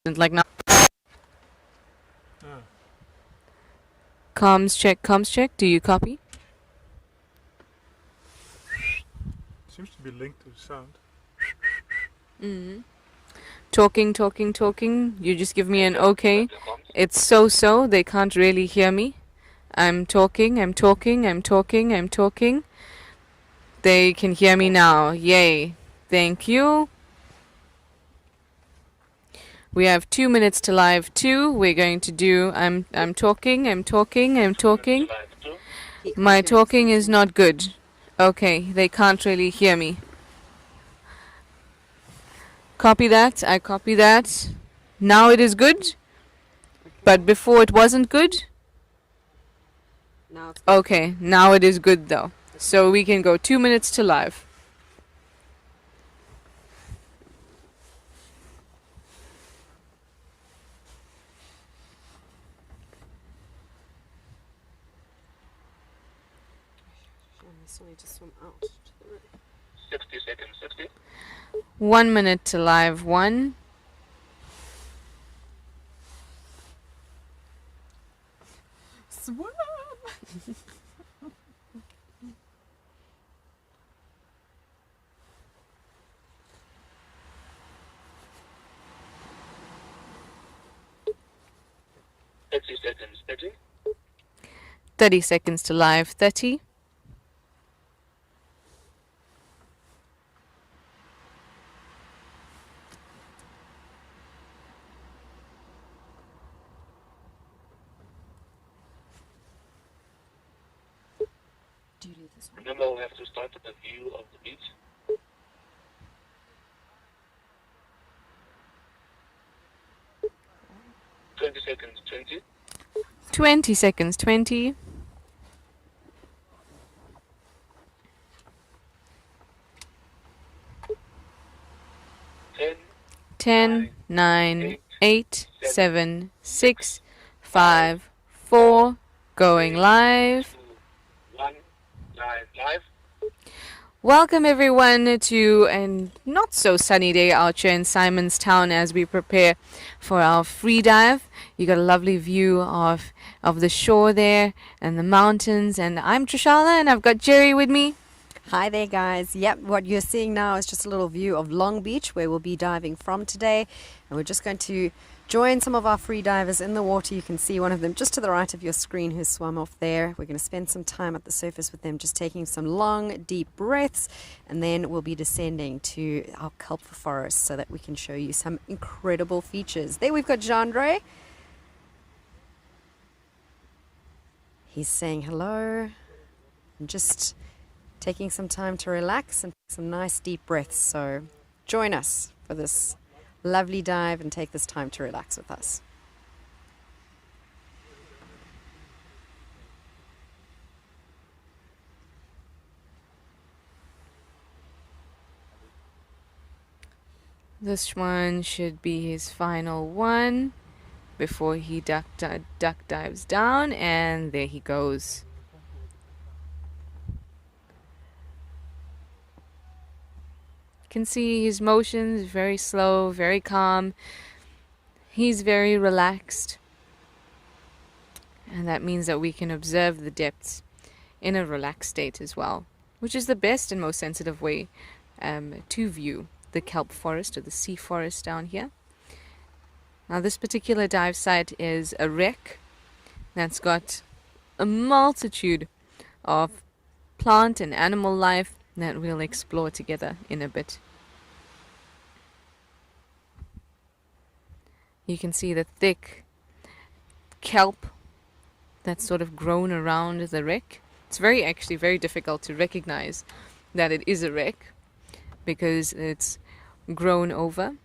like now. Ah. Comms check. Do you copy? Seems to be linked to sound. Talking. You just give me an okay. It's so. They can't really hear me. I'm talking. They can hear me now. Yay. Thank you. We have 2 minutes to live 2. We're going to do I'm talking. My talking is not good. Okay, they can't really hear me. Copy that. I copy that. Now it is good, but before it wasn't good. Now it's good. Okay, now it is good though. So we can go 2 minutes to live. I still need to swim out to the room. 60 seconds, 60. 1 minute to live 1. Swim! 30 seconds, 30. 30 seconds to live 30. 'Remember, we have to start with the view of the beach. 20 seconds, 20. 20 seconds 20. 10, 10 9 8 7 6 5 4. Going live. 1, live. Welcome everyone to a not so sunny day out here in Simonstown as we prepare for our free dive. You got a lovely view of the shore there and the mountains, and I'm Trishala and I've got Jerry with me. Hi there, guys. Yep, what you're seeing now is just a little view of Long Beach, where we'll be diving from today. And we're just going to join some of our free divers in the water. You can see one of them just to the right of your screen who swam off there. We're going to spend some time at the surface with them, just taking some long, deep breaths. And then we'll be descending to our kelp forest so that we can show you some incredible features. There we've got Jandre. He's saying hello and just taking some time to relax and some nice deep breaths. So join us for this lovely dive and take this time to relax with us. This one should be his final one before he duck dives down, and there he goes. Can see his motions, very slow, very calm. He's very relaxed, and that means that we can observe the depths in a relaxed state as well, which is the best and most sensitive way to view the kelp forest or the sea forest down here. Now this particular dive site is a wreck that's got a multitude of plant and animal life that we'll explore together in a bit. You can see the thick kelp that's sort of grown around the wreck. It's actually very difficult to recognize that it is a wreck because it's grown over.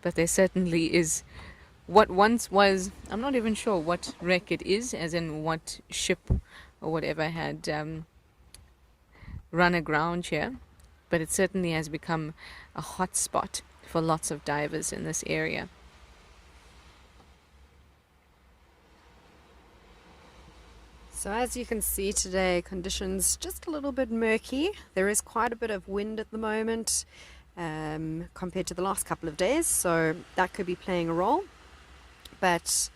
But there certainly is what once was, I'm not even sure what wreck it is, as in what ship or whatever had run aground here, but it certainly has become a hot spot for lots of divers in this area. So as you can see today, conditions just a little bit murky. There is quite a bit of wind at the moment, compared to the last couple of days, so that could be playing a role. But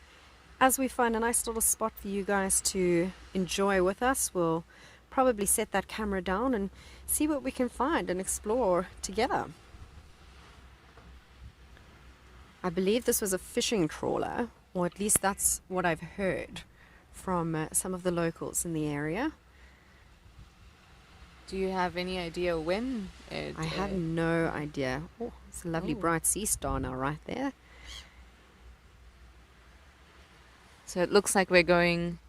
as we find a nice little spot for you guys to enjoy with us, we'll probably set that camera down and see what we can find and explore together. I believe this was a fishing trawler, or at least that's what I've heard from some of the locals in the area. Do you have any idea when it... I have no idea. Oh, it's a lovely bright sea star now right there. So it looks like we're going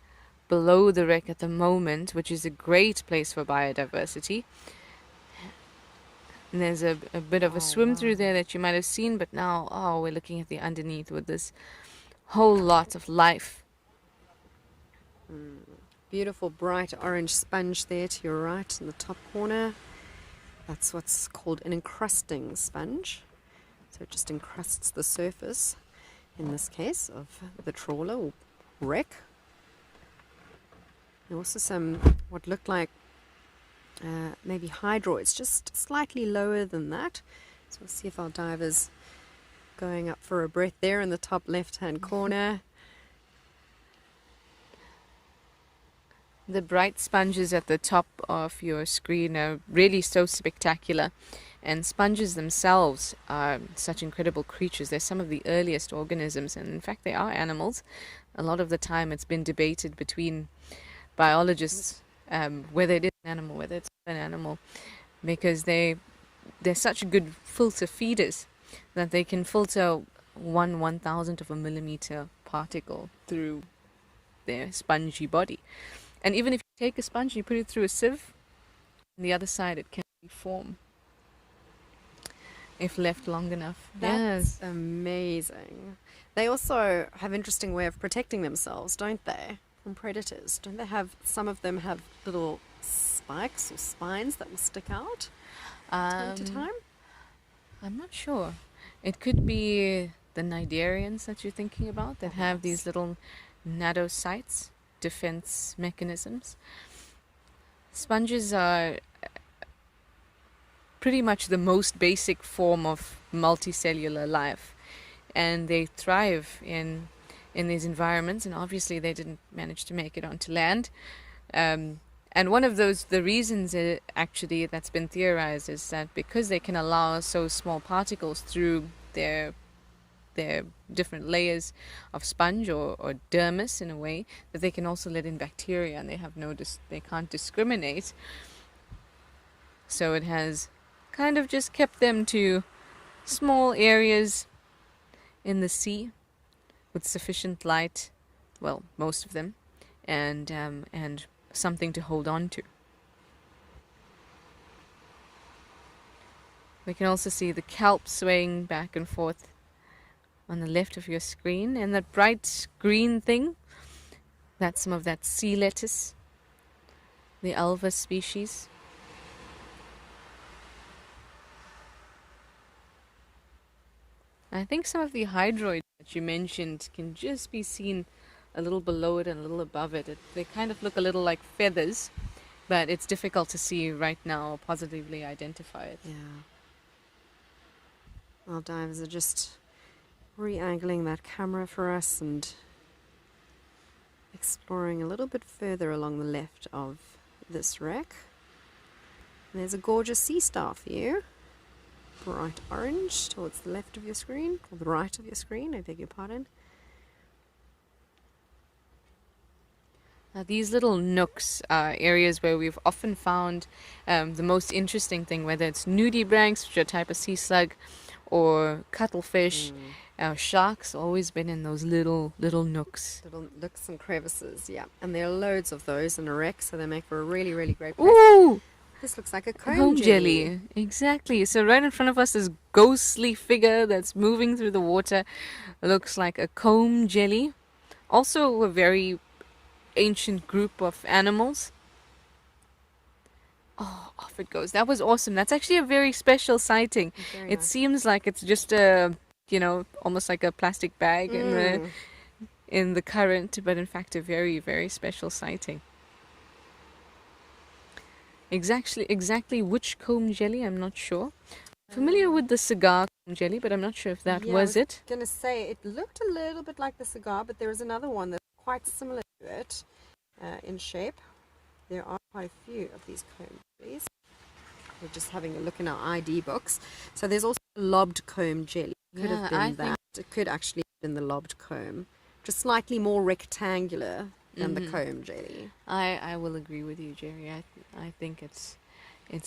below the wreck at the moment, which is a great place for biodiversity. And there's a bit of a swim through there that you might have seen, but now, we're looking at the underneath with this whole lot of life. Beautiful bright orange sponge there to your right in the top corner. That's what's called an encrusting sponge. So it just encrusts the surface, in this case, of the trawler or wreck. There are also some what look like maybe hydroids, just slightly lower than that. So we'll see if our diver's going up for a breath there in the top left-hand corner. The bright sponges at the top of your screen are really so spectacular. And sponges themselves are such incredible creatures. They're some of the earliest organisms, and in fact they are animals. A lot of the time it's been debated between biologists whether it is an animal, whether it's not an animal, because they're such good filter feeders that they can filter 1/1000th of a millimeter particle through their spongy body. And even if you take a sponge and you put it through a sieve, on the other side it can reform if left long enough. That's amazing. They also have an interesting way of protecting themselves, don't they, from predators? Don't they have, some of them have little spikes or spines that will stick out time to time? I'm not sure. It could be the cnidarians that you're thinking about that have these little nadocytes, defense mechanisms. Sponges are pretty much the most basic form of multicellular life, and they thrive in these environments, and obviously they didn't manage to make it onto land. And one of the reasons actually that's been theorized is that because they can allow so small particles through their different layers of sponge or dermis in a way, that they can also let in bacteria, and they can't discriminate. So it has kind of just kept them to small areas in the sea with sufficient light, well, most of them, and something to hold on to. We can also see the kelp swaying back and forth on the left of your screen, and that bright green thing, that's some of that sea lettuce, the alva species. I think some of the hydroids that you mentioned can just be seen a little below it and a little above it. They kind of look a little like feathers, but it's difficult to see right now or positively identify it. Yeah. Our divers are just re-angling that camera for us and exploring a little bit further along the left of this wreck. And there's a gorgeous sea star for you. Bright orange towards the left of your screen, or the right of your screen, I beg your pardon. Now, these little nooks are areas where we've often found the most interesting thing, whether it's nudibranchs, which are a type of sea slug, or cuttlefish. Sharks always been in those little nooks. Little nooks and crevices, yeah. And there are loads of those in a wreck, so they make for a really, really great place. Ooh! This looks like a comb Comb jelly. jelly. Exactly. So right in front of us, this ghostly figure that's moving through the water looks like a comb jelly. Also a very ancient group of animals. Oh, off it goes. That was awesome. That's actually a very special sighting. Very It nice. seems like it's just almost like a plastic bag in the current, but in fact a very, very special sighting. Exactly which comb jelly, I'm not sure. Familiar with the cigar jelly, but I'm not sure if that Yeah, was I it. was gonna say it looked a little bit like the cigar, but there is another one that's quite similar to it in shape. There are quite a few of these comb jellies. We're just having a look in our ID books. So there's also a lobbed comb jelly. Could Yeah, have been I that. It could actually have been the lobbed comb, just slightly more rectangular than the Mhm. comb jelly. I will agree with you, Jerry. I think it's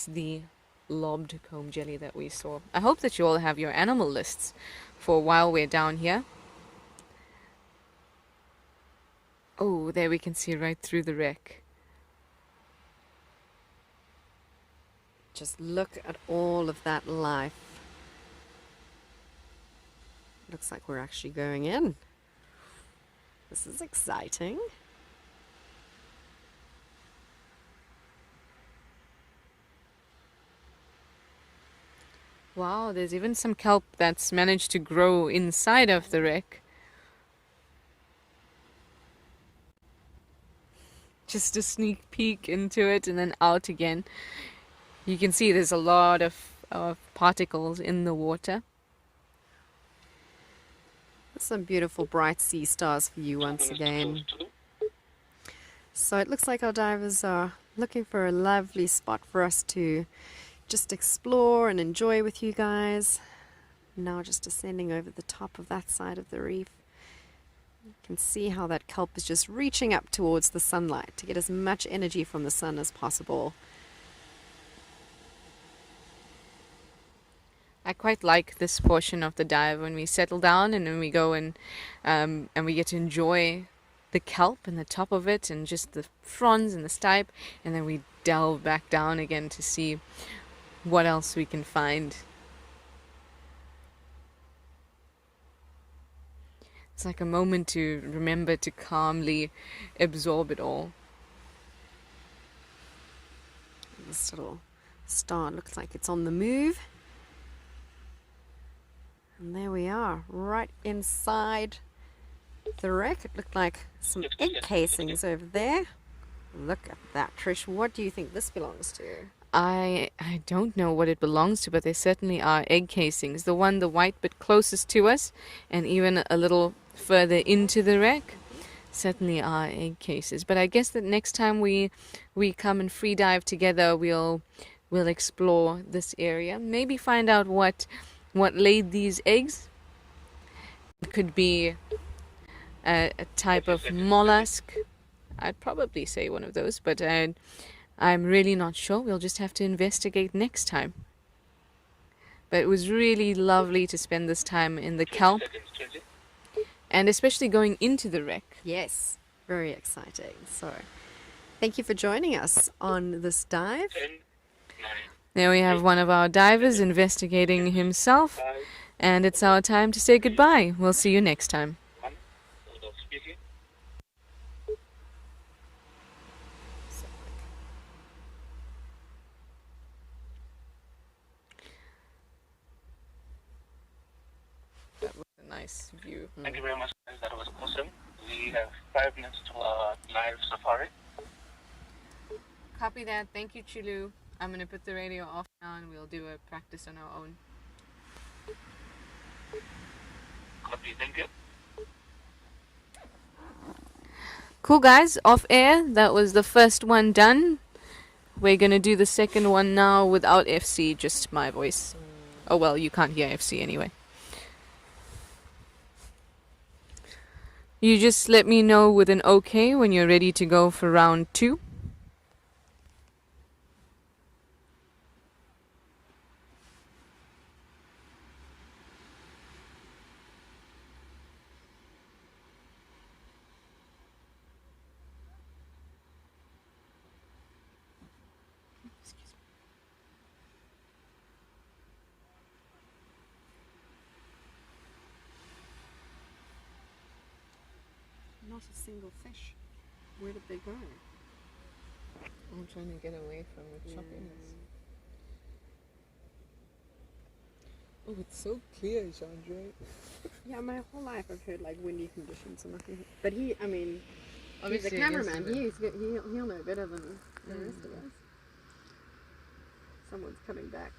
the lobbed comb jelly that we saw. I hope that you all have your animal lists for while we're down here. Oh, there we can see right through the wreck. Just look at all of that life. Looks like we're actually going in. This is exciting. Wow, there's even some kelp that's managed to grow inside of the wreck. Just a sneak peek into it and then out again. You can see there's a lot of particles in the water. Some beautiful bright sea stars for you once again. So it looks like our divers are looking for a lovely spot for us to just explore and enjoy with you guys. Now just ascending over the top of that side of the reef. You can see how that kelp is just reaching up towards the sunlight to get as much energy from the sun as possible. I quite like this portion of the dive when we settle down and when we go and we get to enjoy the kelp and the top of it and just the fronds and the stipe, and then we delve back down again to see what else we can find. It's like a moment to remember to calmly absorb it all. This little star looks like it's on the move. And there we are, right inside the wreck. It looked like some egg casings over there. Look at that, Trish. What do you think this belongs to? I don't know what it belongs to, but there certainly are egg casings. The white bit closest to us, and even a little further into the wreck, certainly are egg cases. But I guess that next time we come and free dive together, we'll explore this area. Maybe find out what laid these eggs. It could be a type of mollusk. I'd probably say one of those, but I'm really not sure. We'll just have to investigate next time. But it was really lovely to spend this time in the kelp, and especially going into the wreck. Yes, very exciting. So, thank you for joining us on this dive. 10, 9, There we have one of our divers investigating himself, 5, and it's our time to say goodbye. We'll see you next time. 1. Hold on speaking. That was a nice view. Thank you very much, guys. That was awesome. We have 5 minutes to our live safari. Copy that. Thank you, Chulu. I'm going to put the radio off now and we'll do a practice on our own. Copy. Thank you. Cool, guys. Off air. That was the first one done. We're going to do the second one now without FC, just my voice. Oh, well, you can't hear FC anyway. You just let me know with an OK when you're ready to go for round 2. Not a single fish. Where did they go? I'm trying to get away from the choppiness. Oh, it's so clear, Chandra. Yeah, my whole life I've heard like windy conditions and nothing. But he, I mean, Obviously, he's a cameraman. He'll know better than the rest of us. Someone's coming back.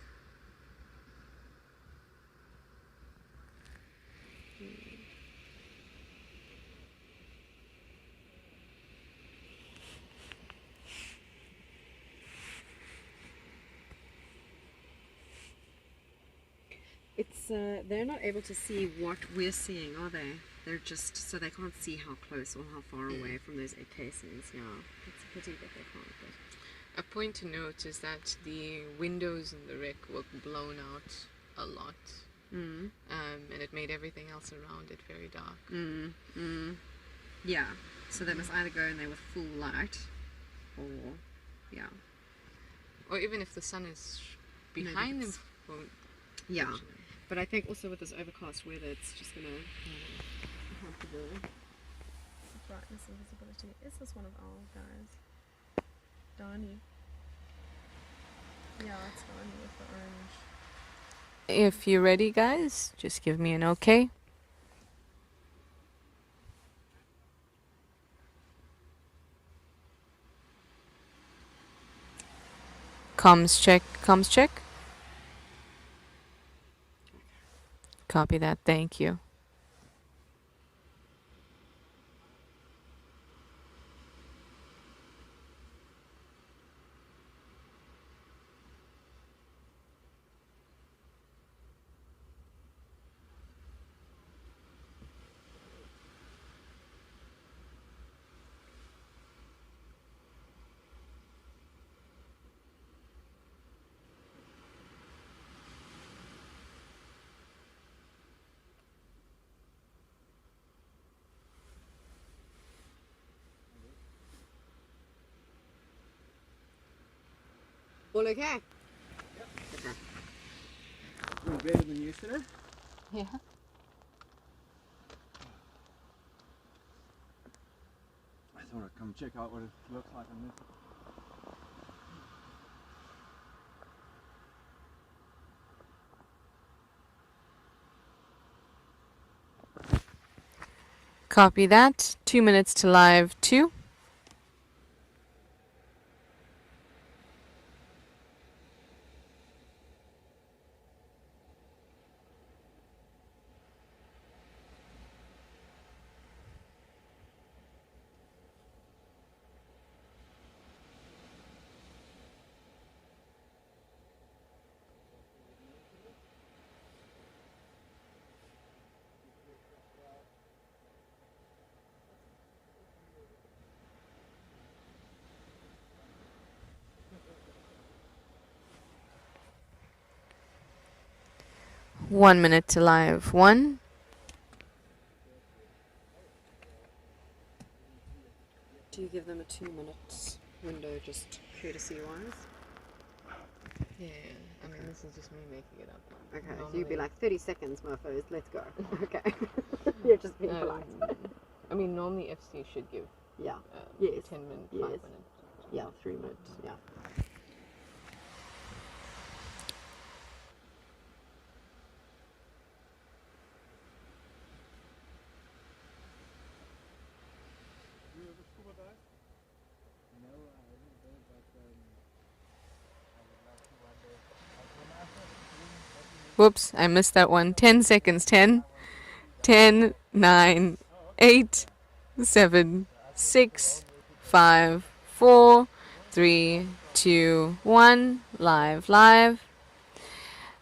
It's they're not able to see what we're seeing, are they? They're just so they can't see how close or how far away from those egg casings. Yeah, it's a pity that they can't. But A point to note is that the windows in the wreck were blown out a lot, and it made everything else around it very dark. yeah, so they must either go in there with full light, or yeah, Or even if the sun is behind them, won't yeah. catch them. But I think also with this overcast weather, it's just gonna have to go. Brightness and visibility. Is this one of our guys? Donnie. Yeah, it's Donnie with the orange. If you're ready, guys, just give me an okay. Comms check, comms check. Copy that, thank you. All okay? We're better than yesterday. Yeah. I thought I'd come check out what it looks like on this. Copy that. 2 minutes to live 2. One minute to live 1. Do you give them a 2-minute window just courtesy wise? Yeah, I mean, this is just me making it up. Okay, so Normally- you'd be like 30 seconds, mofos, let's go. Okay. You're just being polite. I mean, normally FC should give Yeah. Yes. 10 minutes, Yes. 5 minutes. Yeah, 3 minutes. Yeah. Whoops, I missed that one. 10 seconds. 10, 10, 9, 8, 7, 6, 5, 4, 3, 2, 1. Live, live.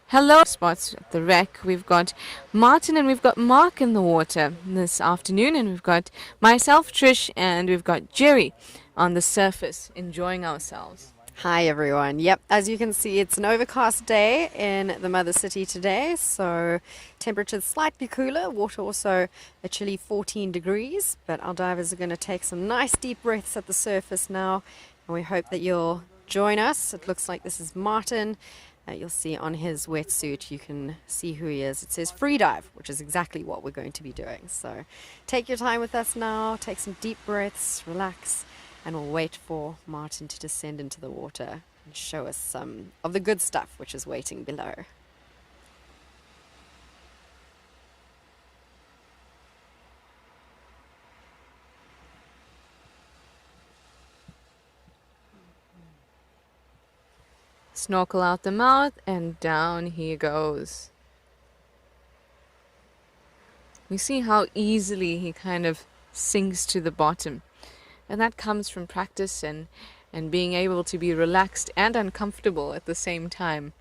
Hello, spots at the wreck. We've got Martin and we've got Mark in the water this afternoon, and we've got myself, Trish, and we've got Jerry on the surface enjoying ourselves. Hi everyone. Yep, as you can see, it's an overcast day in the mother city today, so temperature's slightly cooler, water also a chilly 14 degrees, but our divers are going to take some nice deep breaths at the surface now, and we hope that you'll join us. It looks like this is Martin. You'll see on his wetsuit, you can see who he is. It says free dive, which is exactly what we're going to be doing. So take your time with us now, take some deep breaths, relax, and we'll wait for Martin to descend into the water and show us some of the good stuff which is waiting below. Snorkel out the mouth, and down he goes. We see how easily he kind of sinks to the bottom. And that comes from practice and being able to be relaxed and uncomfortable at the same time.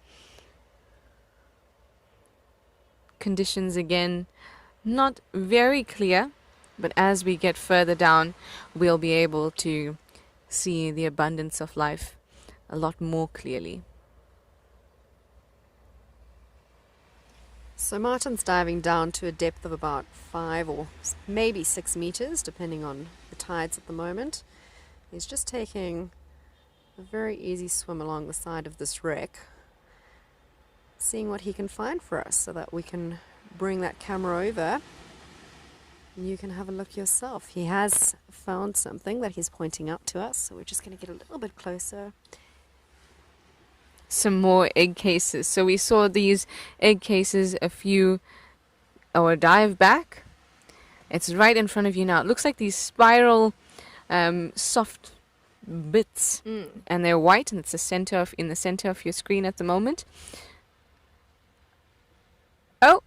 conditions again, not very clear, but as we get further down, we'll be able to see the abundance of life a lot more clearly. So Martin's diving down to a depth of about 5 or maybe 6 meters, depending on the tides at the moment. He's just taking a very easy swim along the side of this wreck, seeing what he can find for us so that we can bring that camera over and you can have a look yourself. He has found something that he's pointing out to us, so we're just going to get a little bit closer. Some more egg cases. So we saw these egg cases a dive back. It's right in front of you now. It looks like these spiral soft bits, and they're white, and it's in the center of your screen at the moment. Oh,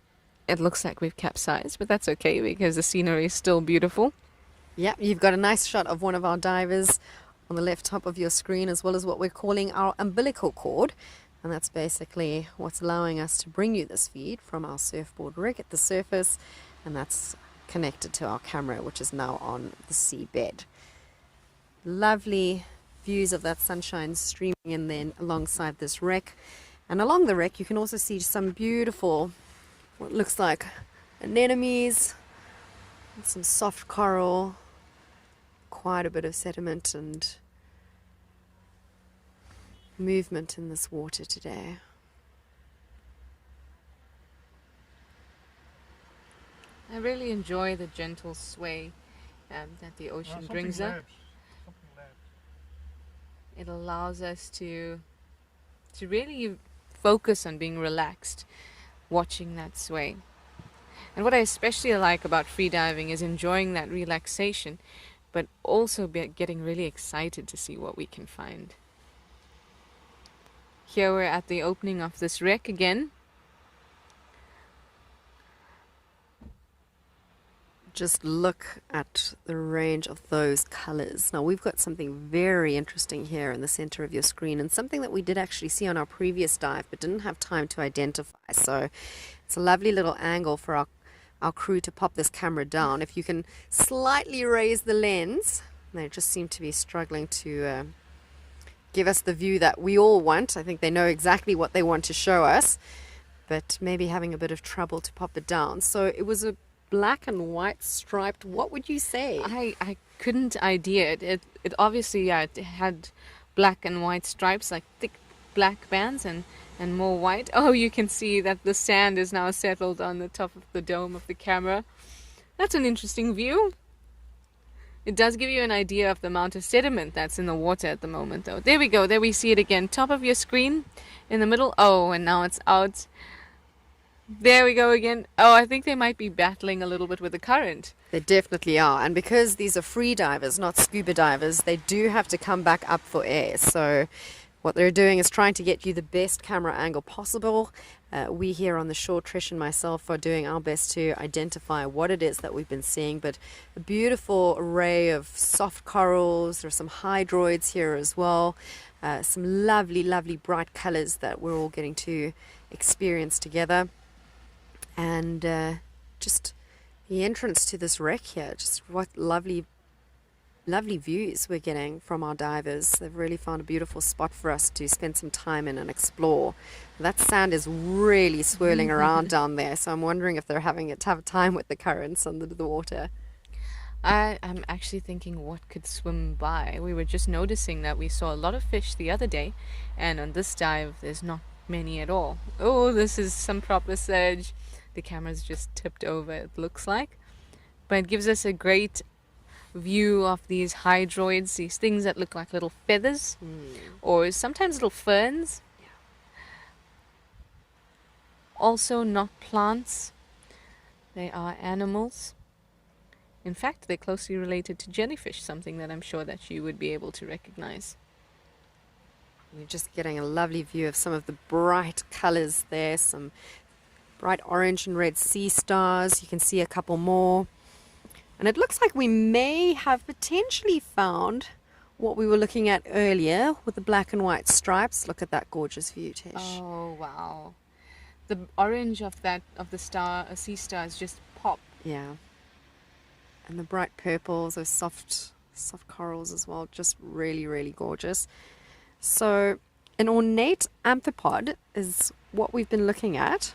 it looks like we've capsized, but that's okay because the scenery is still beautiful. Yeah, you've got a nice shot of one of our divers on the left top of your screen, as well as what we're calling our umbilical cord, and that's basically what's allowing us to bring you this feed from our surfboard rig at the surface, and that's connected to our camera, which is now on the seabed. Lovely views of that sunshine streaming in then alongside this wreck, and along the wreck you can also see some beautiful, what looks like anemones, some soft coral, quite a bit of sediment and movement in this water today. I really enjoy the gentle sway that the ocean brings up. It allows us to really focus on being relaxed, watching that sway. And what I especially like about freediving is enjoying that relaxation, but also getting really excited to see what we can find. Here we're at the opening of this wreck again. Just look at the range of those colors. Now we've got something very interesting here in the center of your screen, and something that we did actually see on our previous dive but didn't have time to identify. So it's a lovely little angle for our crew to pop this camera down. If you can slightly raise the lens, they just seem to be struggling to give us the view that we all want. I think they know exactly what they want to show us, but maybe having a bit of trouble to pop it down. So it was a black and white striped, what would you say? I couldn't idea it. It obviously, it had black and white stripes, like thick black bands and more white. Oh, you can see that the sand is now settled on the top of the dome of the camera. That's an interesting view. It does give you an idea of the amount of sediment that's in the water at the moment, though. There we go. There we see it again. Top of your screen, in the middle. Oh, and now it's out. There we go again. Oh, I think they might be battling a little bit with the current. They definitely are. And because these are free divers, not scuba divers, they do have to come back up for air. So what they're doing is trying to get you the best camera angle possible. We here on the shore, Trish and myself, are doing our best to identify what it is that we've been seeing. But a beautiful array of soft corals. There are some hydroids here as well. Some lovely, lovely bright colors that we're all getting to experience together. And just the entrance to this wreck here, just what lovely views we're getting from our divers. They've really found a beautiful spot for us to spend some time in and explore. That sand is really swirling around down there, so I'm wondering if they're having a tough time with the currents under the water. I'm actually thinking what could swim by. We were just noticing that we saw a lot of fish the other day, and on this dive there's not many at all. Oh, this is some proper surge. The camera's just tipped over, it looks like. But it gives us a great view of these hydroids, these things that look like little feathers, or sometimes little ferns. Yeah. Also not plants. They are animals. In fact, they're closely related to jellyfish, something that I'm sure that you would be able to recognize. We're just getting a lovely view of some of the bright colors there, some bright orange and red sea stars. You can see a couple more. And it looks like we may have potentially found what we were looking at earlier with the black and white stripes. Look at that gorgeous view, Tish. Oh, wow. The orange of the star, a sea stars, just pop. Yeah. And the bright purples, those soft corals as well, just really, really gorgeous. So an ornate amphipod is what we've been looking at.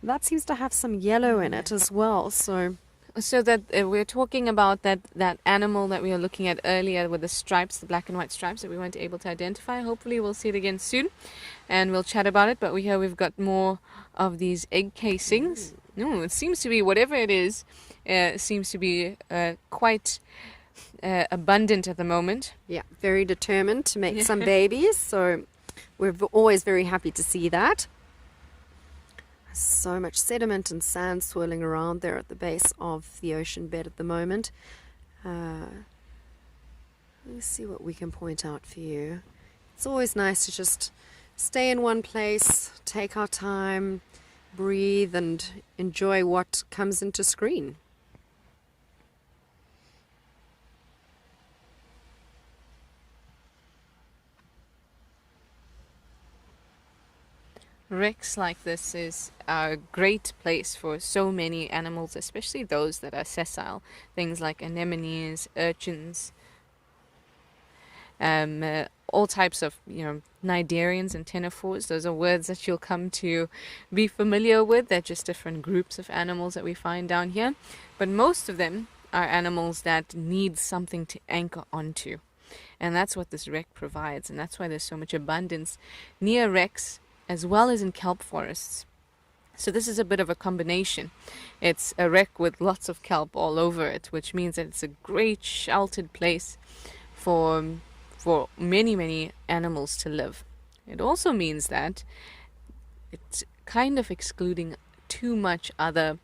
That seems to have some yellow in it as well. So that we're talking about that animal that we were looking at earlier with the stripes, the black and white stripes that we weren't able to identify. Hopefully we'll see it again soon and we'll chat about it. But we've got more of these egg casings. No, it seems to be, whatever it is, seems to be quite abundant at the moment. yeah, very determined to make some babies. So we're always very happy to see that. So much sediment and sand swirling around there at the base of the ocean bed at the moment. Let's see what we can point out for you. It's always nice to just stay in one place, take our time, breathe, and enjoy what comes into screen. Wrecks like this is a great place for so many animals, especially those that are sessile. Things like anemones, urchins, all types of, cnidarians and ctenophores. Those are words that you'll come to be familiar with. They're just different groups of animals that we find down here. But most of them are animals that need something to anchor onto. And that's what this wreck provides. And that's why there's so much abundance near wrecks, as well as in kelp forests. So this is a bit of a combination. It's a wreck with lots of kelp all over it, which means that it's a great sheltered place for many, many animals to live. It also means that it's kind of excluding too much other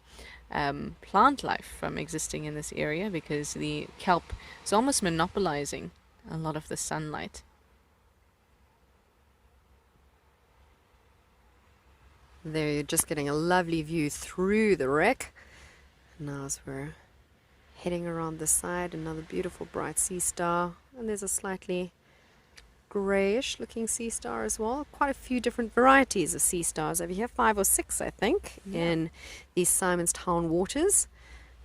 plant life from existing in this area, because the kelp is almost monopolizing a lot of the sunlight. There you're just getting a lovely view through the wreck. Now as we're heading around the side, another beautiful bright sea star. And there's a slightly greyish looking sea star as well. Quite a few different varieties of sea stars over here, 5 or 6 I think, in these Simonstown waters.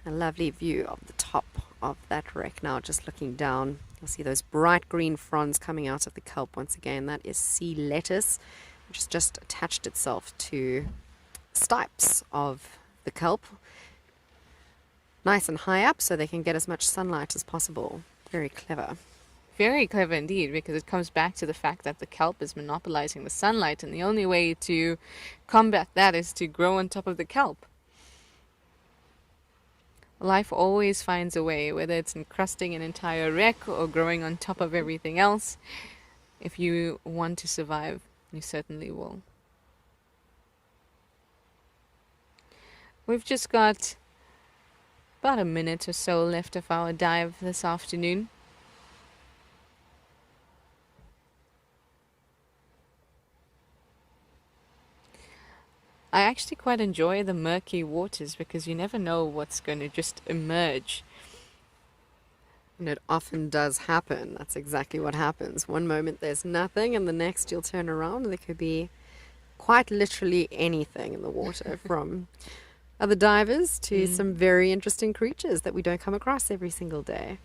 A lovely view of the top of that wreck now, just looking down. You'll see those bright green fronds coming out of the kelp once again. That is sea lettuce, which has just attached itself to stipes of the kelp. Nice and high up so they can get as much sunlight as possible. Very clever. Very clever indeed, because it comes back to the fact that the kelp is monopolizing the sunlight, and the only way to combat that is to grow on top of the kelp. Life always finds a way, whether it's encrusting an entire wreck or growing on top of everything else. If you want to survive, you certainly will. We've just got about a minute or so left of our dive this afternoon. I actually quite enjoy the murky waters, because you never know what's going to just emerge. And it often does happen. That's exactly what happens. One moment there's nothing, and the next you'll turn around and there could be quite literally anything in the water, from other divers to some very interesting creatures that we don't come across every single day.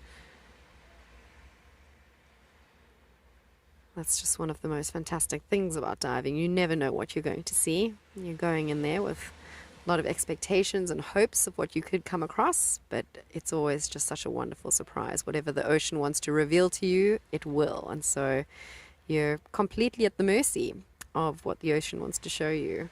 That's just one of the most fantastic things about diving. You never know what you're going to see. You're going in there with a lot of expectations and hopes of what you could come across, but it's always just such a wonderful surprise. Whatever the ocean wants to reveal to you, it will. And so you're completely at the mercy of what the ocean wants to show you.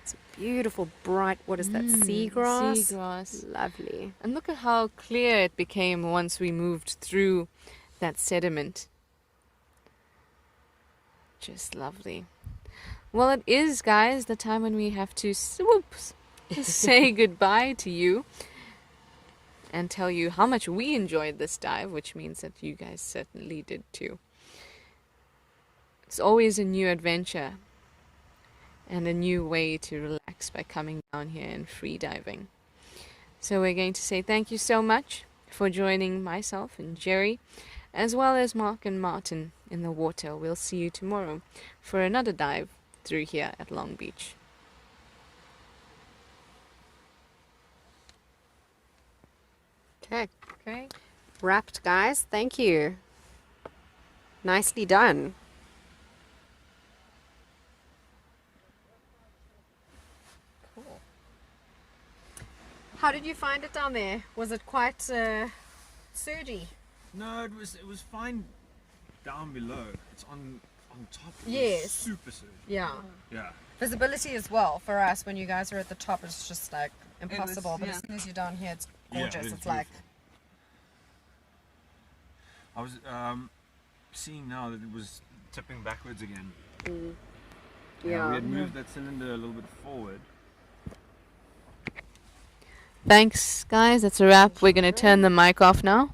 It's a beautiful, bright, what is that, seagrass? Seagrass. Lovely. And look at how clear it became once we moved through that sediment. Just lovely. Well, it is, guys, the time when we have to say goodbye to you and tell you how much we enjoyed this dive, which means that you guys certainly did too. It's always a new adventure and a new way to relax by coming down here and free diving. So we're going to say thank you so much for joining myself and Jerry, as well as Mark and Martin in the water. We'll see you tomorrow for another dive through here at Long Beach. Okay. Okay. Wrapped, guys. Thank you. Nicely done. Cool. How did you find it down there? Was it quite surgy? No, it was fine down below. It's on top. It was Yes. super surgy. Yeah. Yeah. Visibility as well for us when you guys are at the top is just like impossible. But yeah. as soon as you're down here, it's Yeah, gorgeous. it is It's like I was seeing now that it was tipping backwards again. yeah. We had moved that cylinder a little bit forward. Thanks, guys. That's a wrap. We're going to turn the mic off now.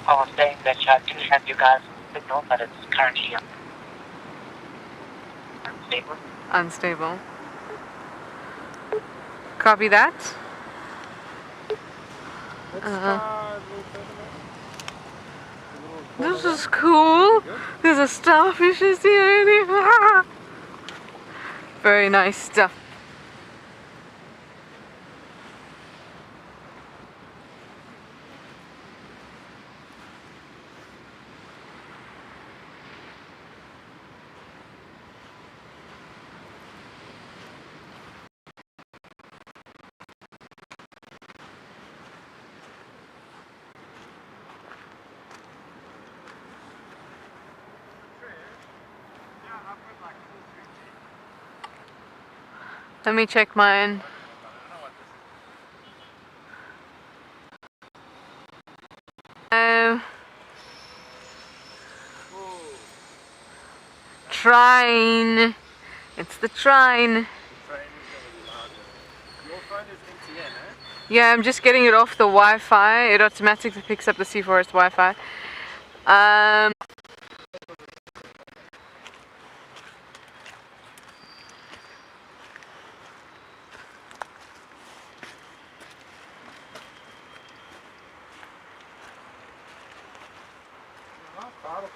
I was saying that I do have you guys signal, but it's currently unstable. Unstable. Copy that. Let's Uh-huh. try a little further back. A little This corner is cool. there. Good. There's a starfish here. Very nice stuff. Let me check mine. Trine. It's the trine. The train is going to be larger. Your phone is NTN, eh? Yeah, I'm just getting it off the Wi-Fi. It automatically picks up the Sea Forest Wi-Fi. Not powerful.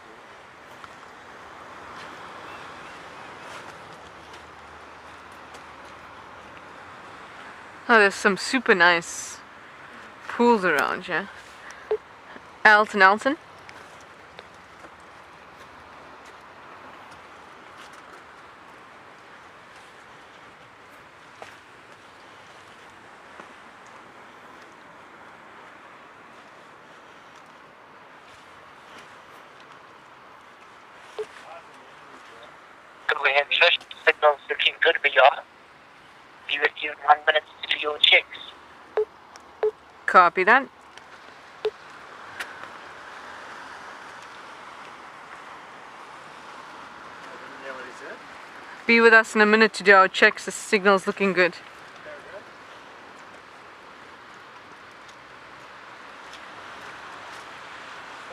Oh, there's some super nice pools around here. Alton. Good, we have fish signals looking good, we are. Be with you in 1 minute to your checks. Copy that. I didn't hear what he said. Be with us in a minute to do our checks. The signal's looking good. There we go.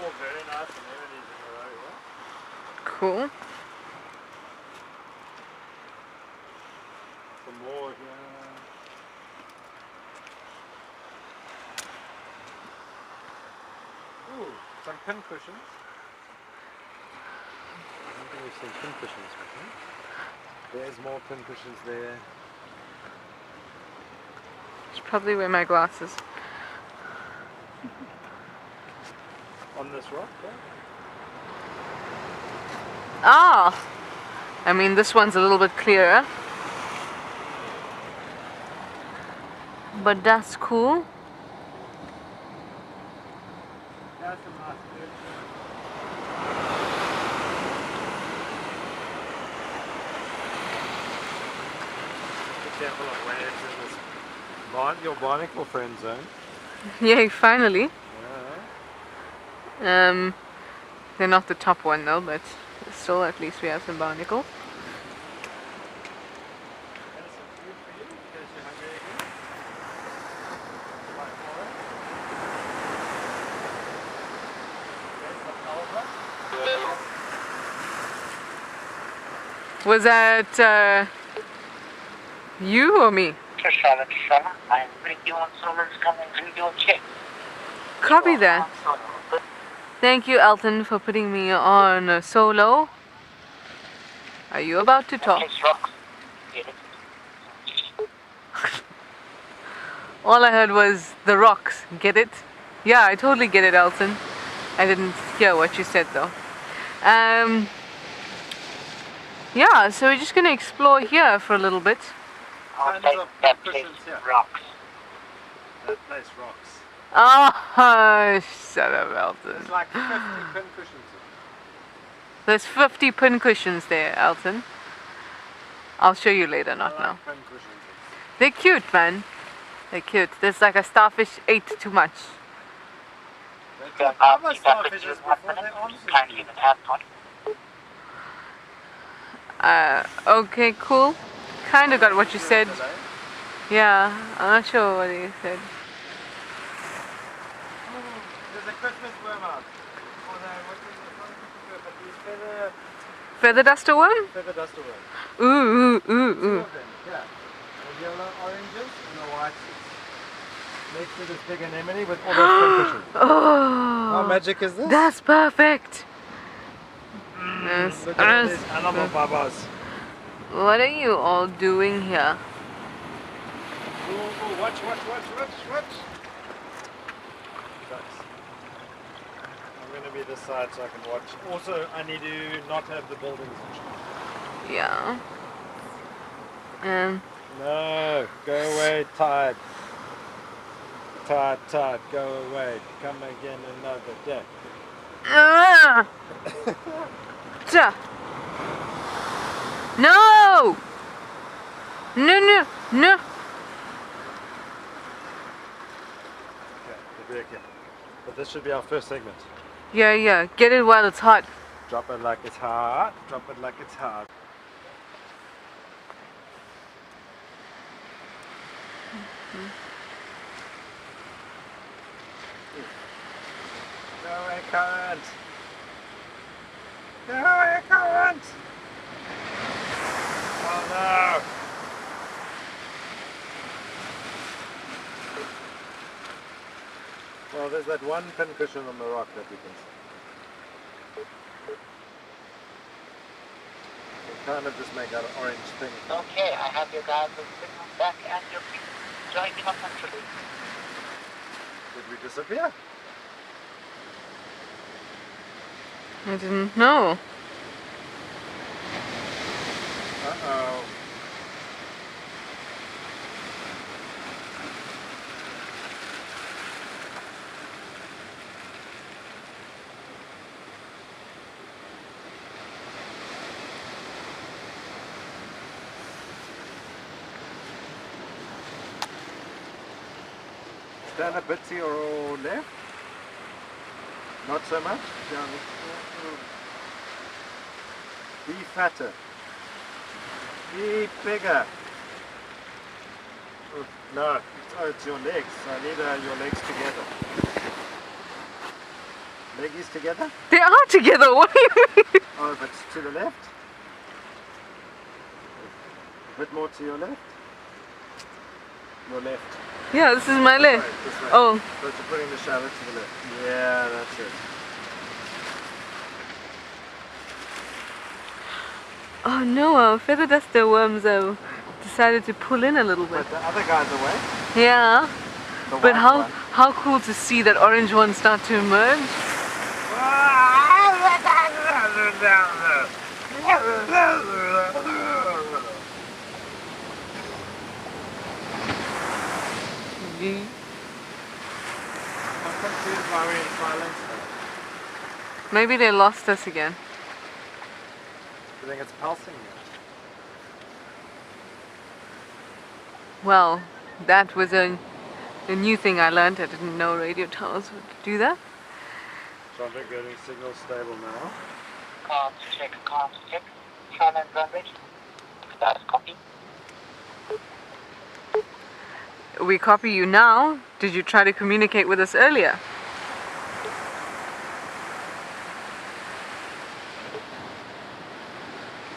Oh, very nice amenities in a row, yeah? Cool. Some more here. Ooh, some pin cushions. I don't think we've seen pin cushions before. There's more pin cushions there. Should probably wear my glasses. On this rock, yeah? Ah! I mean, this one's a little bit clearer. But that's cool. That's some nice food. Be careful of waves in this your barnacle friend zone. Yay, finally. Yeah. They're not the top one though, but still at least we have some barnacles. There's some food for you in case you're hungry again. Like more. There's some alga. Was that you or me? Trishana, I'm bringing you on someone's coming through your check. Copy that. Thank you, Elton, for putting me on solo. Are you about to talk? Rocks. All I heard was the rocks. Get it? Yeah, I totally get it, Elton. I didn't hear what you said though. Yeah, so we're just gonna explore here for a little bit. I'll Kinds take of that pin place cushions here. rocks. That place rocks. Oh, shut up, Elton. There's like 50 pin cushions in. There's 50 pin cushions there, Elton. I'll show you later, not I now. like pin cushions. They're cute, man. They're cute. There's like a starfish ate too much. They took other starfishes before they Kindly answered the passport. Okay, cool. Kind of got what you said. today. Yeah, I'm not sure what you said. There's a Christmas worm out. Oh no, what's in the front? But these Feather duster worm? feather duster worms. Ooh, ooh, ooh, Two ooh. of them, yeah. The yellow oranges and the white ones. Next to this big anemone with all those pincushions. How Oh, magic is this? that's perfect. Yes. Look at all these animal babas. What are you all doing here? Ooh, ooh, watch. Ducks. I'm going to be this side so I can watch. Also, I need to not have the buildings in shot. Yeah. No, go away, tide. Tide, go away. Come again another day. Ja. No! No. Okay, we'll be okay. But this should be our first segment. Yeah. Get it while it's hot. Drop it like it's hot. Drop it like it's hot. Go away, current. Go away, current. Oh no. Well, there's that one pincushion on the rock that we can see. We kind of just make that orange thing. Okay, I have your guys' signal back and your people joining us naturally. Did we disappear? I didn't know. Uh-oh. Stand a bit to your left. Not so much. Down. Be fatter. Be bigger. Oh, no, it's your legs. So I need your legs together. Leggies together? They are together. What do you mean? Oh, but to the left. A bit more to your left. Your left. Yeah, this is my left. Right, this way. Oh, So you're putting the shadow to the left. Yeah, that's it. oh no! Our feather duster worms have decided to pull in a little bit. But the other guy's away. Yeah, The but white how one. cool to see that orange one start to emerge. I'm confused why we're in silence now. Maybe they lost us again. I think it's pulsing now. Well, that was a new thing I learned. I didn't know radio towers would do that. Traffic getting signal stable now. Comms check. Channel run ready. Status copy. We copy you now. Did you try to communicate with us earlier?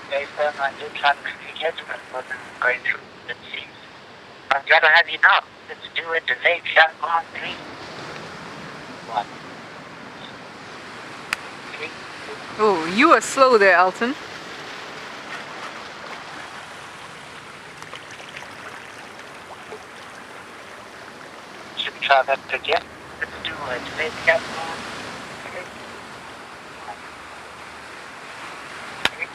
Based on my new traffic engagement wasn't going through, it seems. I'm glad I have you now. Let's do a delayed shot on 3. 1. 3. Oh, you are slow there, Elton. Should try that again. Let's do a delayed shot on 3. 3.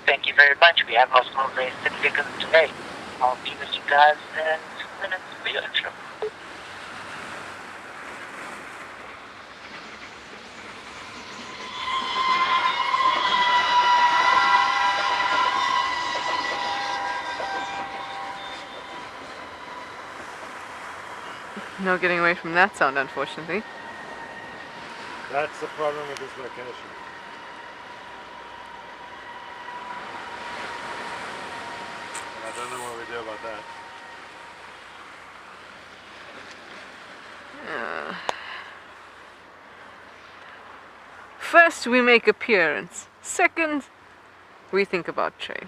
Thank you very much. We have also a significant delay. I'll be with you guys in 2 minutes for your intro. No getting away from that sound, unfortunately. That's the problem with this location. don't know what we do about that. First, we make appearance. Second, we think about train.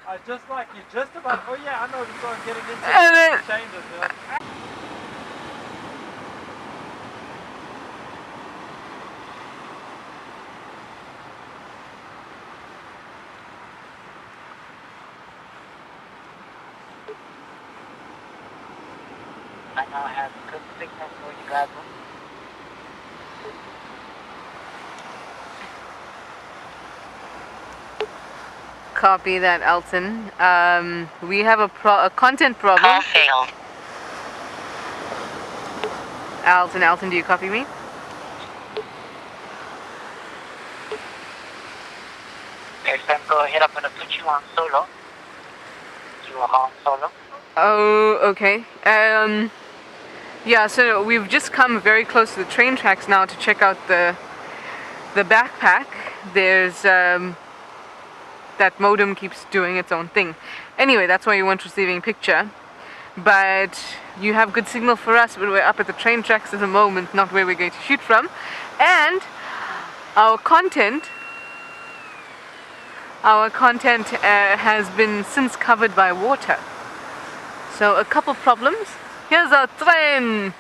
I just like you just about. Oh yeah, I know the song getting into And then- it. Changes. You're like, I now have good signal for you guys. Copy that, Elton. We have a content problem. Call failed. Elton, do you copy me? Next time, go ahead. I'm going to put you on solo. You are on solo. Oh, okay. Yeah, so we've just come very close to the train tracks now to check out the backpack. There's that modem keeps doing its own thing. Anyway, that's why you weren't receiving picture. But you have good signal for us, but we're up at the train tracks at the moment, not where we're going to shoot from. And our content has been since covered by water. So a couple problems. Here's our train.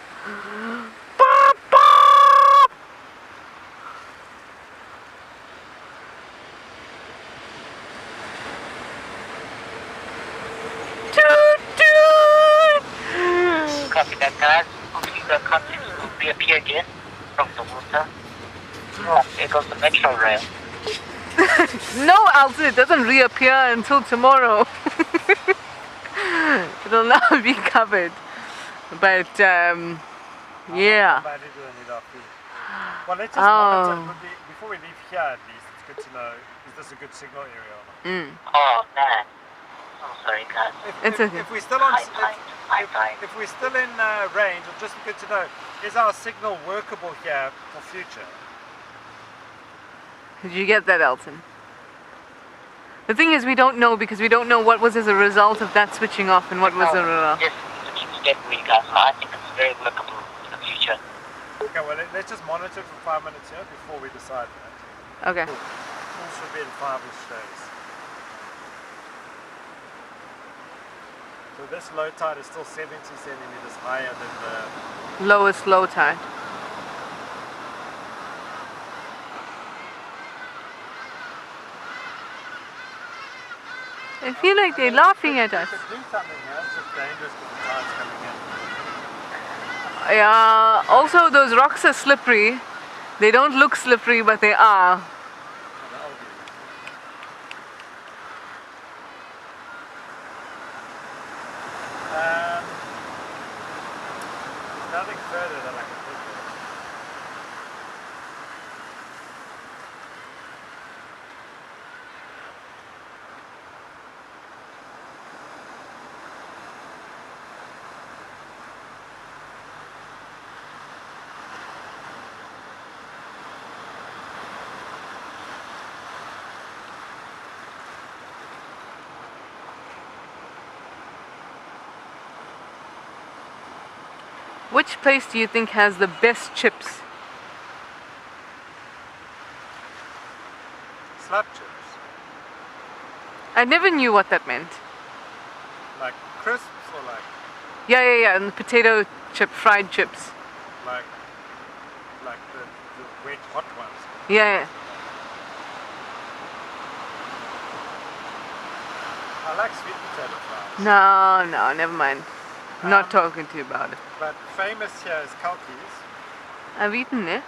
Pop, pop. Toot, toot. Copy that, guys. Hopefully the content will reappear again from the water. Oh, there goes the metro rail. No, Alton, it doesn't reappear until tomorrow. It'll now be covered. But yeah. how badly do I need our feet? Well, let's just monitor. But before we leave here, at least, it's good to know, is this a good signal area or not? Oh, man. Oh, sorry, guys. It's okay. If we're still on, High five. if we're still in range, it's just good to know, is our signal workable here for future? Did you get that, Elton? The thing is, we don't know because we don't know what was as a result of that switching off and what was a result. Just to keep step with you guys, so I think it's very workable in the future. Okay, well, let's just monitor for 5 minutes here before we decide that. Okay. All should be in 5-ish days. So this low tide is still 70 centimeters higher than the... Lowest low tide. I feel like they're laughing at us. We could do something here, it's just dangerous because the tide's coming in. Yeah, also those rocks are slippery. They don't look slippery, but they are. Nothing further than I can think of. Which place do you think has the best chips? Slap chips. I never knew what that meant. Like crisps or Yeah, and the potato chip, fried chips. like the wet hot ones. Yeah. I like sweet potato fries. No, never mind. Not talking to you about it. But famous here is Kalki's. I've eaten it.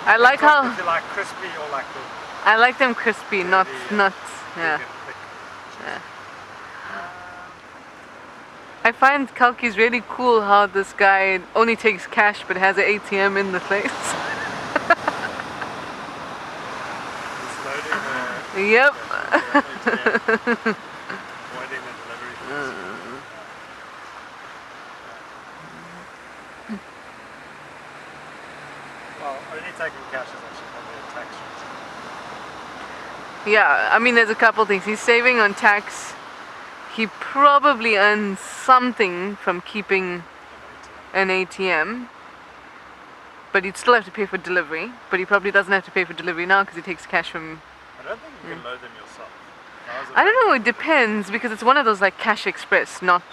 I like Depends how if you like crispy or like the I like them crispy, not yeah. big and thick. Yeah. I find Kalki's really cool how this guy only takes cash but has an ATM in the place. It's loading the Yep. ATM, avoiding the delivery fees. Well, only taking cash is actually probably a tax reason. Yeah, I mean there's a couple things. He's saving on tax. He probably earns something from keeping an ATM. But he'd still have to pay for delivery. But he probably doesn't have to pay for delivery now because he takes cash from... I don't think you can load them yourself. I don't know, it depends because it's one of those like Cash Express, not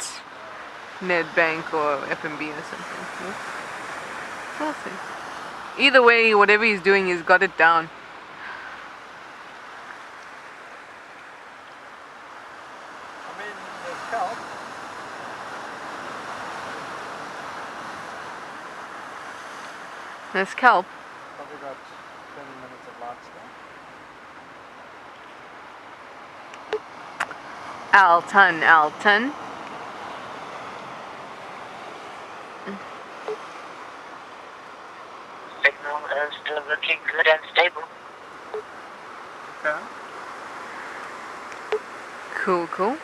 Nedbank or FNB or something. We'll see. Either way, whatever he's doing, he's got it down. I mean, there's kelp. There's kelp. Probably got 20 minutes of lunch there. Alton. Signal is still looking good and stable. Okay. Cool.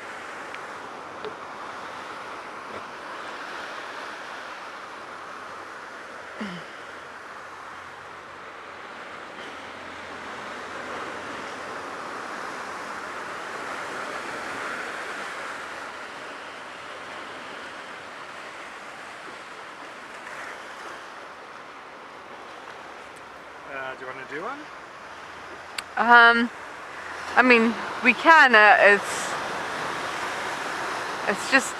Do you want to do one? I mean, we can. It's just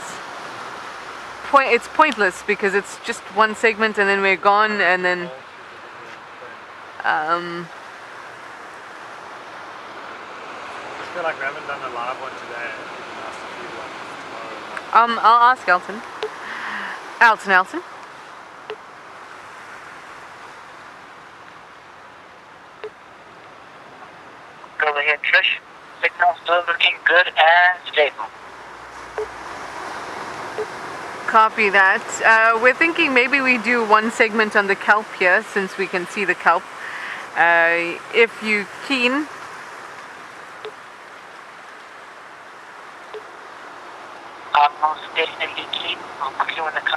it's pointless because it's just one segment and then we're gone and then I feel like we haven't done a live one today. Asked a few ones tomorrow. I'll ask Elton. Elton. Go ahead, Trish. Signal still looking good and stable. Copy that. We're thinking maybe we do one segment on the kelp here since we can see the kelp. If you keen. I'm most definitely keen. I'll put you in the car.